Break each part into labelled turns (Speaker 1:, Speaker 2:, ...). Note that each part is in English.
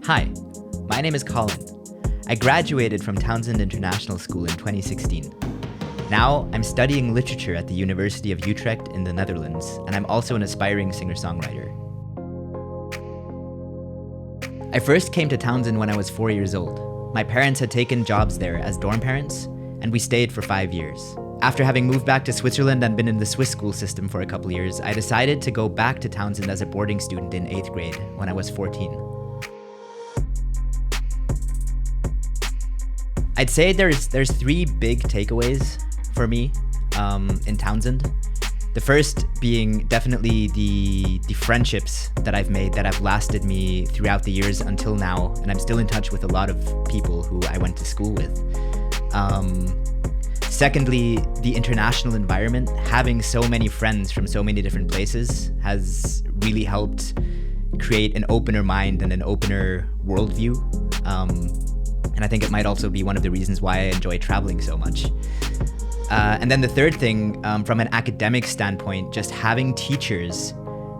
Speaker 1: Hi, my name is Colin. I graduated from Townshend International School in 2016. Now, I'm studying literature at the University of Utrecht in the Netherlands, and I'm also an aspiring singer-songwriter. I first came to Townshend when I was 4 years old. My parents had taken jobs there as dorm parents, and we stayed for 5 years. After having moved back to Switzerland and been in the Swiss school system for a couple years, I decided to go back to Townshend as a boarding student in 8th grade when I was 14. I'd say there's three big takeaways for me in Townshend. The first being definitely the friendships that I've made that have lasted me throughout the years until now, and I'm still in touch with a lot of people who I went to school with. Secondly, the international environment, having so many friends from so many different places has really helped create an opener mind and an opener worldview. And I think it might also be one of the reasons why I enjoy traveling so much. And then the third thing, from an academic standpoint, just having teachers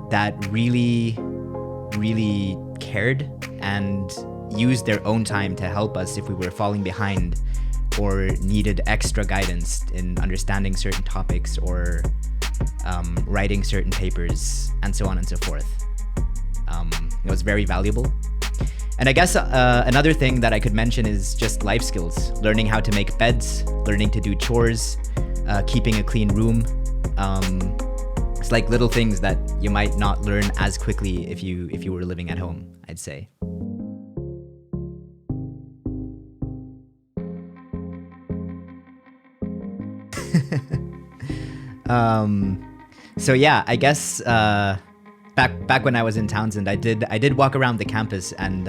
Speaker 1: that really, really cared and used their own time to help us if we were falling behind or needed extra guidance in understanding certain topics or writing certain papers and so on and so forth. It was very valuable. And I guess another thing that I could mention is just life skills, learning how to make beds, learning to do chores, keeping a clean room. It's like little things that you might not learn as quickly if you were living at home, I'd say. So yeah, I guess back when I was in Townshend, I did walk around the campus and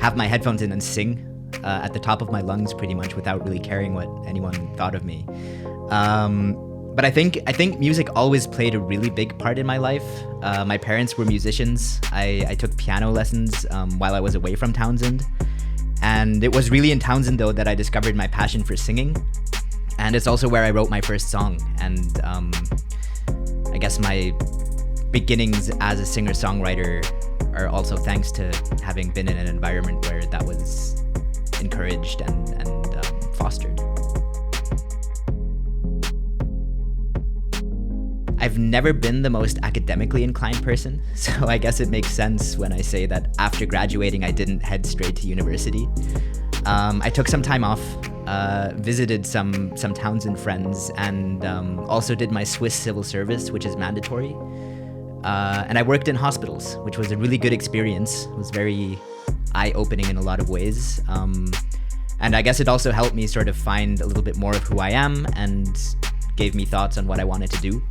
Speaker 1: have my headphones in and sing at the top of my lungs, pretty much, without really caring what anyone thought of me. But I think music always played a really big part in my life. My parents were musicians. I took piano lessons while I was away from Townshend, and it was really in Townshend though that I discovered my passion for singing. And it's also where I wrote my first song, and I guess my beginnings as a singer-songwriter are also thanks to having been in an environment where that was encouraged and fostered. I've never been the most academically inclined person, so I guess it makes sense when I say that after graduating I didn't head straight to university. I took some time off, visited some Townshend friends, and also did my Swiss civil service, which is mandatory. And I worked in hospitals, which was a really good experience. It was very eye-opening in a lot of ways. And I guess it also helped me sort of find a little bit more of who I am and gave me thoughts on what I wanted to do.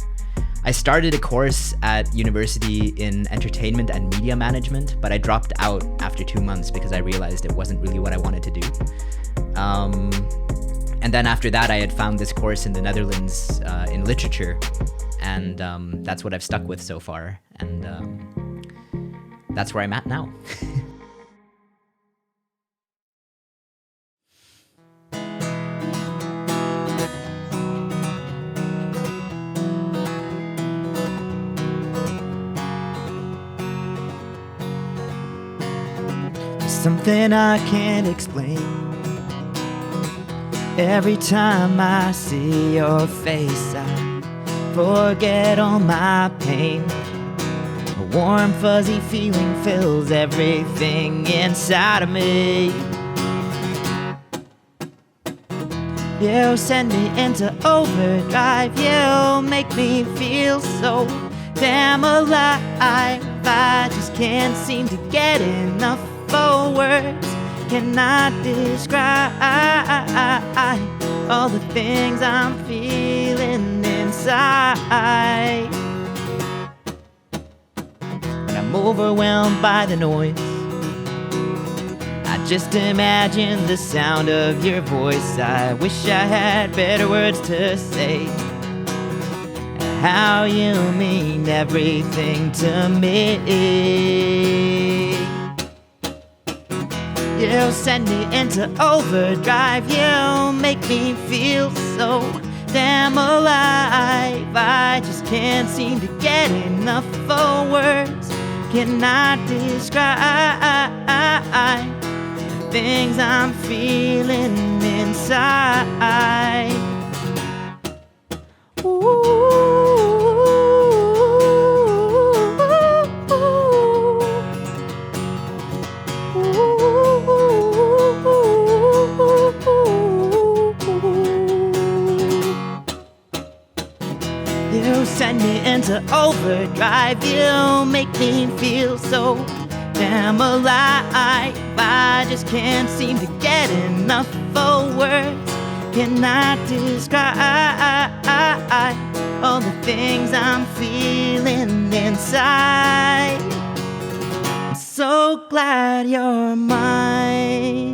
Speaker 1: I started a course at university in entertainment and media management, but I dropped out after 2 months because I realized it wasn't really what I wanted to do. And then after that, I had found this course in the Netherlands in literature, and that's what I've stuck with so far, and that's where I'm at now. Something I can't explain. Every time I see your face, I forget all my pain. A warm fuzzy feeling fills everything inside of me. You send me into overdrive. You make me feel so damn alive. I just can't seem to get enough for words. Cannot describe all the things I'm feeling inside. When I'm overwhelmed by the noise, I just imagine the sound of your voice. I wish I had better words to say. How you mean everything to me. You send me into overdrive. You make me feel so damn alive. I just can't seem to get enough for words. cannot describe the things I'm feeling inside. You send me into overdrive. You make me feel so damn alive. I just can't seem to get enough for words. Cannot describe all the things I'm feeling inside. I'm so glad you're mine.